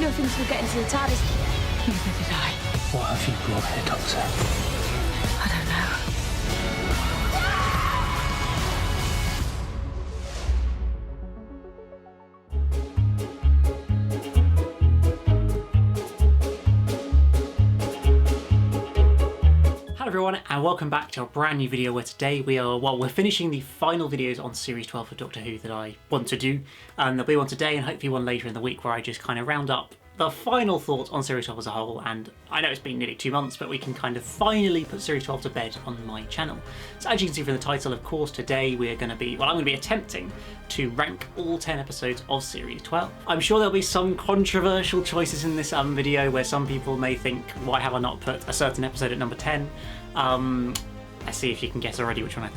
don't think he'll get into the TARDIS. Neither did I. What have you brought here, Doctor? I don't know. Hello everyone and welcome back to a brand new video where today we're finishing the final videos on Series 12 of Doctor Who that I want to do. There'll be one today and hopefully one later in the week where I just kind of round up the final thoughts on Series 12 as a whole, and I know it's been nearly 2 months, but we can kind of finally put Series 12 to bed on my channel. So as you can see from the title, of course, today we're going to be, well, I'm going to be attempting to rank all 10 episodes of Series 12. I'm sure there'll be some controversial choices in this video where some people may think, why have I not put a certain episode at number 10? Let's see if you can guess already which one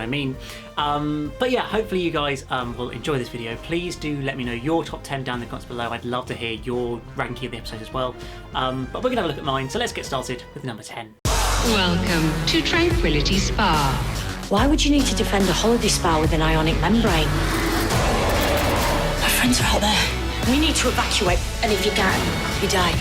I mean. But yeah, hopefully you guys will enjoy this video. Please do let me know your top 10 down in the comments below. I'd love to hear your ranking of the episodes as well. But we're going to have a look at mine, so let's get started with number 10. Welcome to Tranquility Spa. Why would you need to defend a holiday spa with an ionic membrane? My friends are out there. We need to evacuate, and if you can't, you die.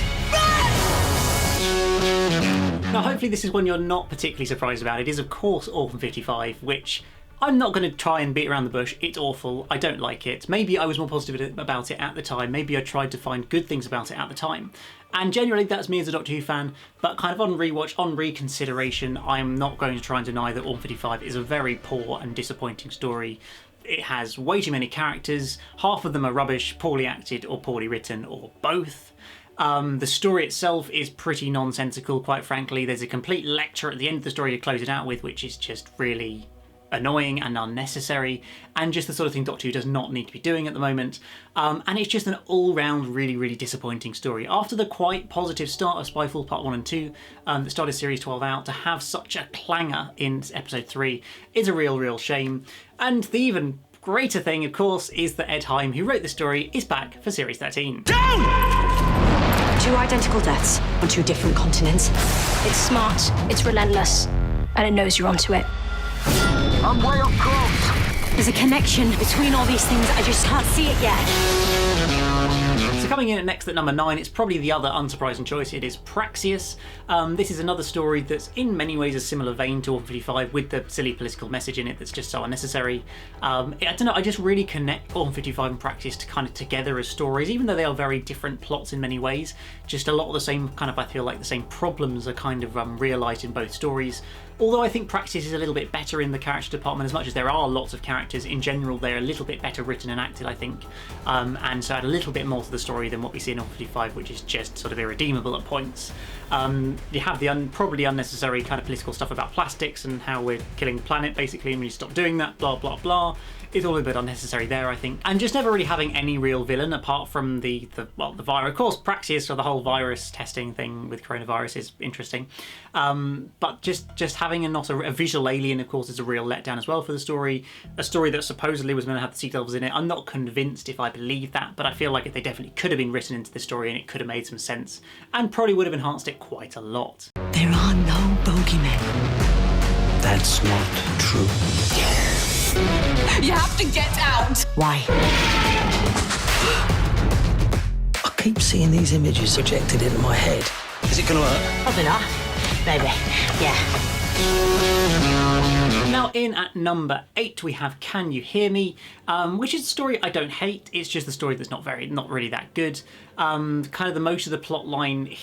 Now hopefully this is one you're not particularly surprised about. It is of course Orphan 55, which I'm not going to try and beat around the bush. It's awful. I don't like it. Maybe I was more positive about it at the time. Maybe I tried to find good things about it at the time. And generally that's me as a Doctor Who fan, but kind of on rewatch, on reconsideration, I'm not going to try and deny that Orphan 55 is a very poor and disappointing story. It has way too many characters. Half of them are rubbish, poorly acted or poorly written, or both. The story itself is pretty nonsensical, quite frankly. There's a complete lecture at the end of the story to close it out with, which is just really annoying and unnecessary, and just the sort of thing Doctor Who does not need to be doing at the moment. And it's just an all-round really, really disappointing story. After the quite positive start of Spyfall Part 1 and 2 that started Series 12 out, to have such a clanger in Episode 3 is a real shame. And the even greater thing, of course, is that Ed Heim, who wrote the story, is back for Series 13. Two identical deaths on two different continents. It's smart, it's relentless, and it knows you're onto it. I'm way up close. There's a connection between all these things. I just can't see it yet. So coming in at next at number 9, it's probably the other unsurprising choice. It is Praxeus. This is another story that's in many ways a similar vein to Orphan 55 with the silly political message in it that's just so unnecessary. I don't know, I just really connect Orphan 55 and Praxeus to kind of together as stories, even though they are very different plots in many ways. Just a lot of the same kind of, I feel like the same problems are kind of realised in both stories. Although I think Praxeus is a little bit better in the character department, as much as there are lots of characters, in general they're a little bit better written and acted, I think. And so add a little bit more to the story than what we see in Orphan 55, which is just sort of irredeemable at points. You have the probably unnecessary kind of political stuff about plastics and how we're killing the planet basically, and when you stop doing that, blah blah blah. It's all a bit unnecessary there, I think. And just never really having any real villain apart from the virus. Of course, Praxeus, or the whole virus testing thing with coronavirus, is interesting. But just having not a visual alien, of course, is a real letdown as well for the story. A story that supposedly was meant to have the sea devils in it. I'm not convinced if I believe that, but I feel like they definitely could have been written into the story and it could have made some sense and probably would have enhanced it quite a lot. There are no bogeymen. That's not true. You have to get out! Why? I keep seeing these images projected into my head. Is it gonna work? Probably not. Maybe. Yeah. Now in at number 8 we have Can You Hear Me, which is a story I don't hate. It's just a story that's not really that good. Kind of the most of the plot line,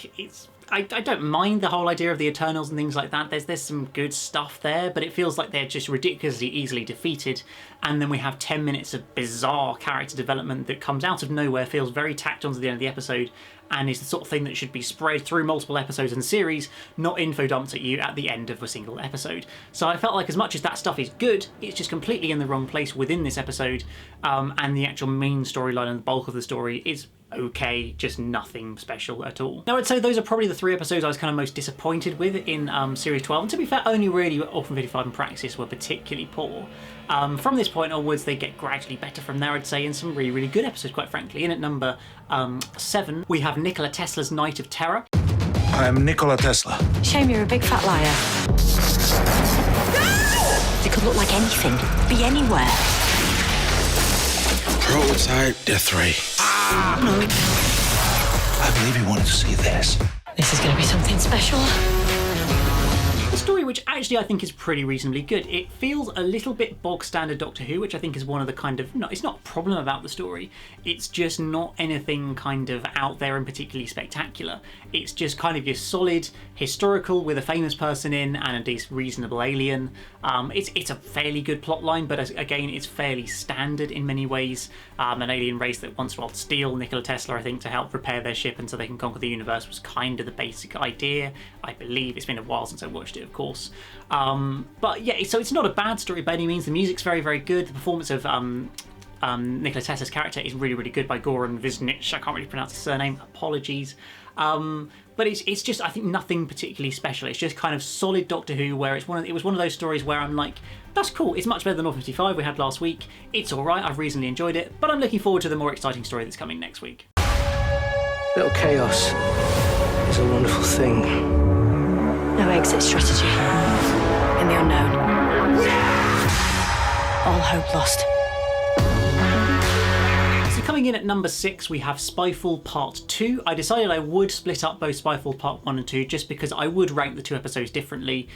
I don't mind the whole idea of the Eternals and things like that. There's some good stuff there, but it feels like they're just ridiculously easily defeated. And then we have 10 minutes of bizarre character development that comes out of nowhere, feels very tacked onto the end of the episode, and is the sort of thing that should be spread through multiple episodes and series, not info dumped at you at the end of a single episode. So I felt like as much as that stuff is good, it's just completely in the wrong place within this episode, and the actual main storyline and the bulk of the story is okay, just nothing special at all. Now I'd say those are probably the 3 episodes I was kind of most disappointed with in Series 12, and to be fair, only really Orphan 55 and Praxeus were particularly poor. From this point onwards, they get gradually better from there, I'd say, in some really good episodes, quite frankly. In at number 7, we have Nikola Tesla's Night of Terror. I am Nikola Tesla. Shame you're a big fat liar. They could look like anything, be anywhere. Prototype Death Ray. I believe he wanted to see this. This is going to be something special. A story which actually I think is pretty reasonably good. It feels a little bit bog standard Doctor Who, which I think is one of the kind of, no, it's not a problem about the story, it's just not anything kind of out there and particularly spectacular. It's just kind of your solid historical with a famous person in and a decent reasonable alien. It's a fairly good plot line, but again it's fairly standard in many ways. An alien race that wants to steal Nikola Tesla, I think, to help repair their ship and so they can conquer the universe was kind of the basic idea, I believe. It's been a while since I watched it, of course. But yeah, so it's not a bad story by any means. The music's very, very good. The performance of Nikola Tesla's character is really, really good by Goran Visnich. I can't really pronounce his surname, apologies. But it's just, I think, nothing particularly special. It's just kind of solid Doctor Who, where it was one of those stories where I'm like, that's cool, it's much better than 55 we had last week. It's alright, I've reasonably enjoyed it, but I'm looking forward to the more exciting story that's coming next week. Little chaos is a wonderful thing. No exit strategy. In the unknown. All hope lost. So coming in at number 6, we have Spyfall Part 2. I decided I would split up both Spyfall Part 1 and 2 just because I would rank the two episodes differently.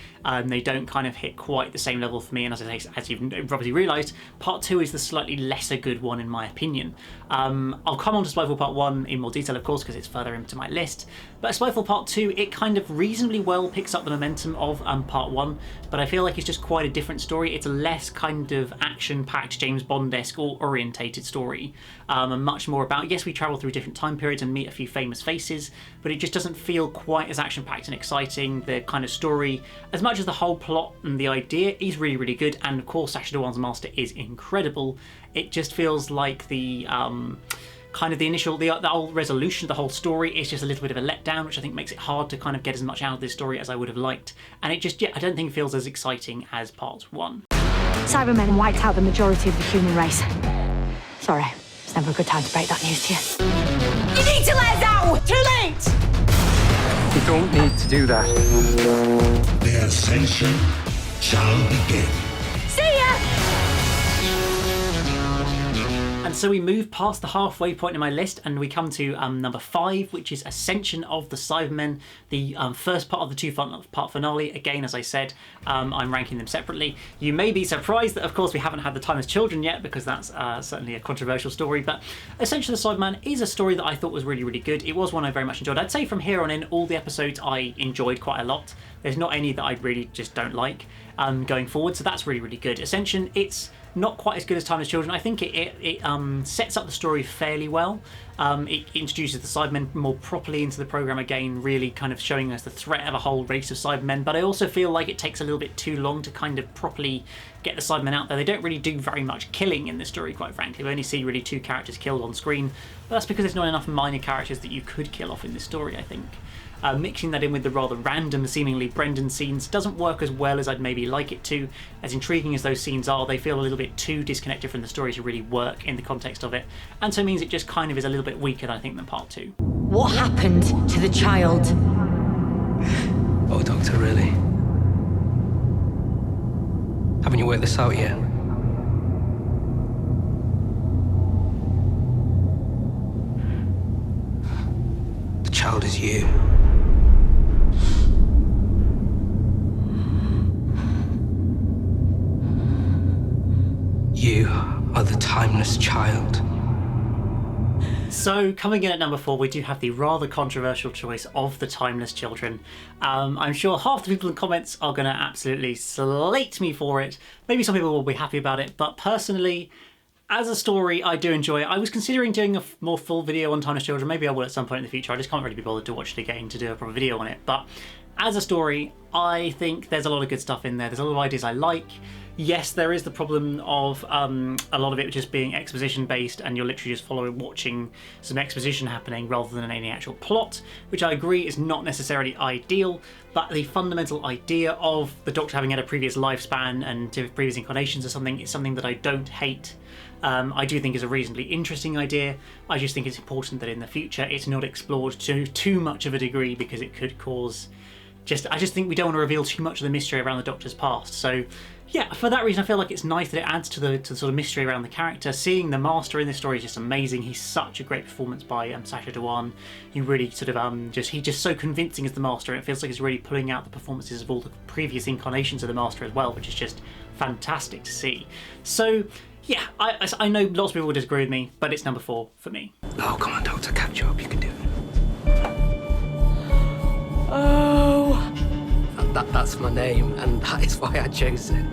They don't kind of hit quite the same level for me, and as you've probably realised, Part 2 is the slightly lesser good one in my opinion. I'll come on to Spyfall Part 1 in more detail, of course, because it's further into my list. But Spyfall Part 2, it kind of reasonably well picks up the momentum of Part 1, but I feel like it's just quite a different story. It's a less kind of action-packed, James Bond-esque or orientated story. And much more about, yes, we travel through different time periods and meet a few famous faces, but it just doesn't feel quite as action-packed and exciting. The kind of story, as much as the whole plot and the idea is really, really good, and of course Sacha Dhawan's Master is incredible, it just feels like the kind of the initial, the whole resolution of the whole story is just a little bit of a letdown, which I think makes it hard to kind of get as much out of this story as I would have liked. And it just, yeah, I don't think it feels as exciting as Part 1. Cybermen wiped out the majority of the human race. Sorry, it's never a good time to break that news to you. You need to let us out! Too late! You don't need to do that. The Ascension shall begin. See ya! And so we move past the halfway point in my list and we come to number 5, which is Ascension of the Cybermen, the first part of the two-part finale. Again, as I said, I'm ranking them separately. You may be surprised that, of course, we haven't had the Timeless Children yet, because that's certainly a controversial story, but Ascension of the Cybermen is a story that I thought was really, really good. It was one I very much enjoyed. I'd say from here on in, all the episodes I enjoyed quite a lot. There's not any that I really just don't like going forward, so that's really, really good. Ascension, it's not quite as good as Timeless Children. I think it sets up the story fairly well. It introduces the Cybermen more properly into the programme again, really kind of showing us the threat of a whole race of Cybermen, but I also feel like it takes a little bit too long to kind of properly get the Cybermen out there. They don't really do very much killing in this story, quite frankly. We only see really 2 characters killed on screen, but that's because there's not enough minor characters that you could kill off in this story, I think. Mixing that in with the rather random, seemingly Brendan scenes doesn't work as well as I'd maybe like it to. As intriguing as those scenes are, they feel a little bit too disconnected from the story to really work in the context of it, and so it means it just kind of is a little bit weaker than I think than Part 2. What happened to the child? Oh, Doctor, really? Haven't you worked this out yet? The child is you. You are the timeless child. So, coming in at number 4, we do have the rather controversial choice of the Timeless Children. I'm sure half the people in the comments are going to absolutely slate me for it. Maybe some people will be happy about it, but personally, as a story, I do enjoy it. I was considering doing a more full video on Timeless Children. Maybe I will at some point in the future. I just can't really be bothered to watch it again to do a proper video on it. But as a story, I think there's a lot of good stuff in there. There's a lot of ideas I like. Yes, there is the problem of a lot of it just being exposition based, and you're literally just watching some exposition happening rather than any actual plot, which I agree is not necessarily ideal, but the fundamental idea of the Doctor having had a previous lifespan and previous incarnations or something is something that I don't hate. I do think is a reasonably interesting idea. I just think it's important that in the future it's not explored to too much of a degree, because it could cause I just think we don't want to reveal too much of the mystery around the Doctor's past. So yeah, for that reason, I feel like it's nice that it adds to the sort of mystery around the character. Seeing the Master in this story is just amazing. He's such a great performance by Sacha Dhawan. He really sort of he's just so convincing as the Master, and it feels like he's really pulling out the performances of all the previous incarnations of the Master as well, which is just fantastic to see. So yeah, I know lots of people will disagree with me, but it's number 4 for me. Oh, come on, Doctor, capture up, you can do it. Oh. That's my name, and that is why I chose it.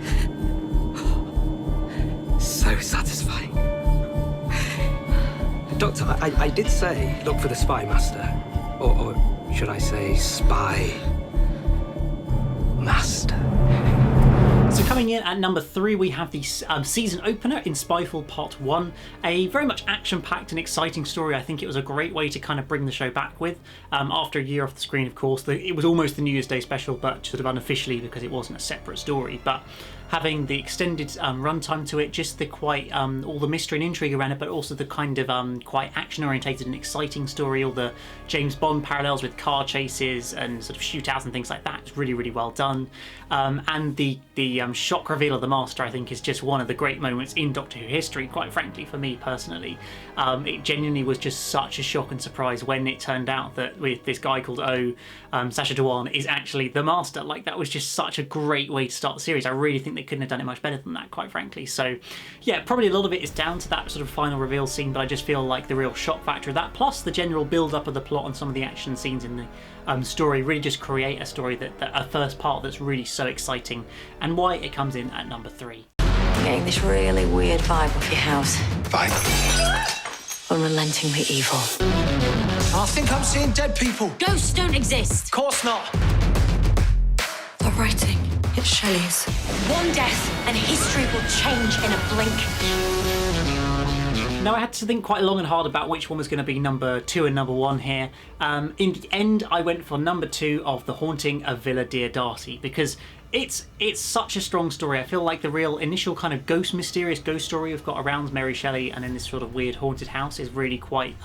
So satisfying. Doctor, I did say look for the Spy Master. Or should I say Spy Master. So coming in at number 3, we have the season opener in Spyfall Part 1. A very much action-packed and exciting story. I think it was a great way to kind of bring the show back with. After a year off the screen, of course. It was almost the New Year's Day special, but sort of unofficially because it wasn't a separate story. But having the extended runtime to it, just the quite all the mystery and intrigue around it, but also the kind of quite action-orientated and exciting story, all the James Bond parallels with car chases and sort of shootouts and things like that. It's really, really well done. And the shock reveal of the Master, I think, is just one of the great moments in Doctor Who history, quite frankly, for me personally. It genuinely was just such a shock and surprise when it turned out that with this guy called Sacha Dhawan is actually the Master. Like, that was just such a great way to start the series. I really think they couldn't have done it much better than that, quite frankly. So yeah, probably a lot of it is down to that sort of final reveal scene, but I just feel like the real shock factor of that, plus the general build-up of the plot and some of the action scenes in the story, really just create a story that a first part that's really so exciting, and why it comes in at number 3. Getting this really weird vibe off your house. Fine. Unrelentingly evil. I think I'm seeing dead people. Ghosts don't exist. Of course not. The writing, it's Shelley's. One death and history will change in a blink. Now, I had to think quite long and hard about which one was going to be number 2 and number 1 here. In the end, I went for number 2 of The Haunting of Villa Dear Darcy, because it's such a strong story. I feel like the real initial kind of mysterious ghost story we've got around Mary Shelley and in this sort of weird haunted house is really quite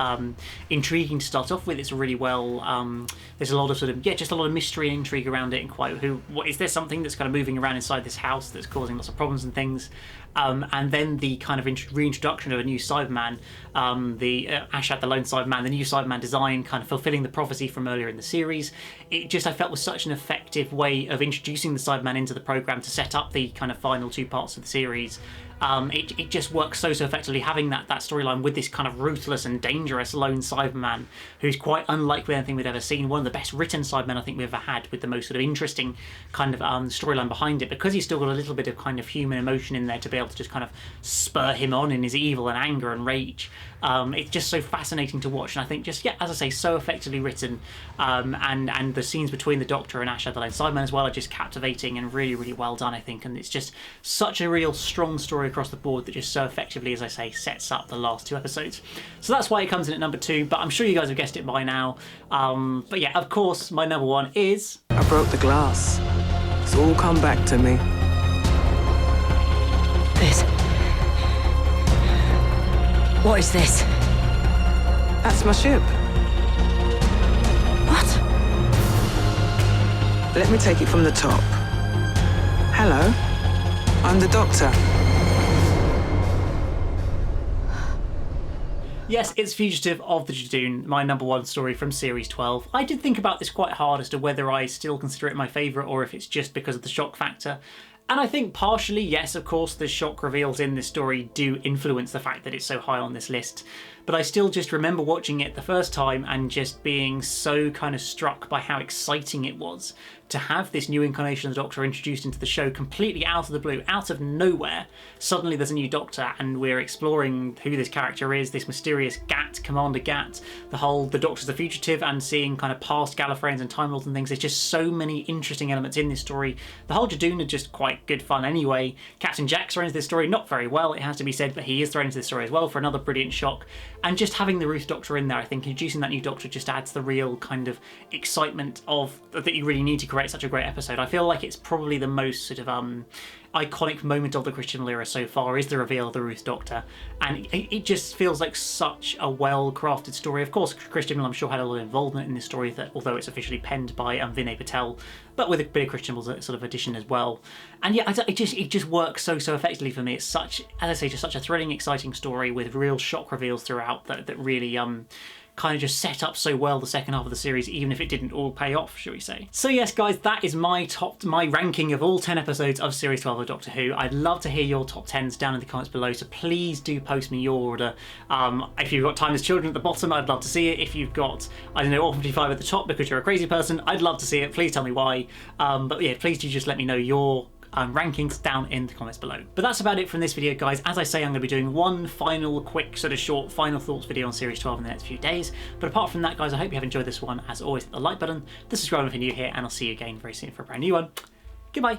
intriguing to start off with. It's really well, there's a lot of sort of, just a lot of mystery and intrigue around it, and what is there something that's kind of moving around inside this house that's causing lots of problems and things. And then the kind of reintroduction of a new Cyberman, the Ashad the Lone Cyberman, the new Cyberman design, kind of fulfilling the prophecy from earlier in the series. It just, I felt, was such an effective way of introducing the Cyberman into the programme to set up the kind of final 2 parts of the series. It just works so effectively, having that storyline with this kind of ruthless and dangerous lone Cyberman who's quite unlike anything we'd ever seen. One of the best written Cybermen I think we've ever had, with the most sort of interesting kind of storyline behind it, because he's still got a little bit of kind of human emotion in there to be able to just kind of spur him on in his evil and anger and rage. It's just so fascinating to watch, and I think just, as I say, so effectively written, and the scenes between the Doctor and Asha the Lone Cyberman as well are just captivating and really, really well done, I think, and it's just such a real strong story across the board that just so effectively, as I say, sets up the last 2 episodes. So that's why it comes in at number 2, but I'm sure you guys have guessed it by now. But yeah, of course, my number 1 is... I broke the glass. It's all come back to me. This. What is this? That's my ship. What? Let me take it from the top. Hello, I'm the Doctor. Yes, it's Fugitive of the Judoon, my number 1 story from Series 12. I did think about this quite hard as to whether I still consider it my favourite or if it's just because of the shock factor. And I think partially, yes, of course, the shock reveals in this story do influence the fact that it's so high on this list. But I still just remember watching it the first time and just being so kind of struck by how exciting it was to have this new incarnation of the Doctor introduced into the show completely out of the blue, out of nowhere. Suddenly there's a new Doctor and we're exploring who this character is, this mysterious Gat, Commander Gat, the Doctor's the Fugitive, and seeing kind of past Gallifreyans and Time Lords and things. There's just so many interesting elements in this story. The whole Judoon are just quite good fun anyway. Captain Jack's thrown into this story, not very well, it has to be said, but he is thrown into this story as well for another brilliant shock. And just having the Ruth Doctor in there, I think introducing that new Doctor just adds the real kind of excitement of that you really need to create such a great episode. I feel like it's probably the most sort of iconic moment of the Christian Mill era so far is the reveal of the Ruth Doctor, and it just feels like such a well-crafted story. Of course, Christian Mill, I'm sure, had a lot of involvement in this story, that although it's officially penned by Vinay Patel, but with a bit of Christian Mill's sort of addition as well. And yeah, it just works so effectively for me. It's such, as I say, just such a thrilling, exciting story with real shock reveals throughout that really kind of just set up so well the second half of the series, even if it didn't all pay off, shall we say. So yes, guys, that is my ranking of all 10 episodes of Series 12 of Doctor Who. I'd love to hear your top 10s down in the comments below, so please do post me your order. If you've got Timeless Children at the bottom, I'd love to see it. If you've got, I don't know, Orphan 55 at the top because you're a crazy person, I'd love to see it. Please tell me why. But yeah, please do just let me know your rankings down in the comments below. But that's about it from this video, guys. As I say, I'm going to be doing one final quick sort of short final thoughts video on Series 12 in the next few days. But apart from that, guys, I hope you have enjoyed this one. As always, hit the like button, the subscribe if you're new here, and I'll see you again very soon for a brand new one. Goodbye.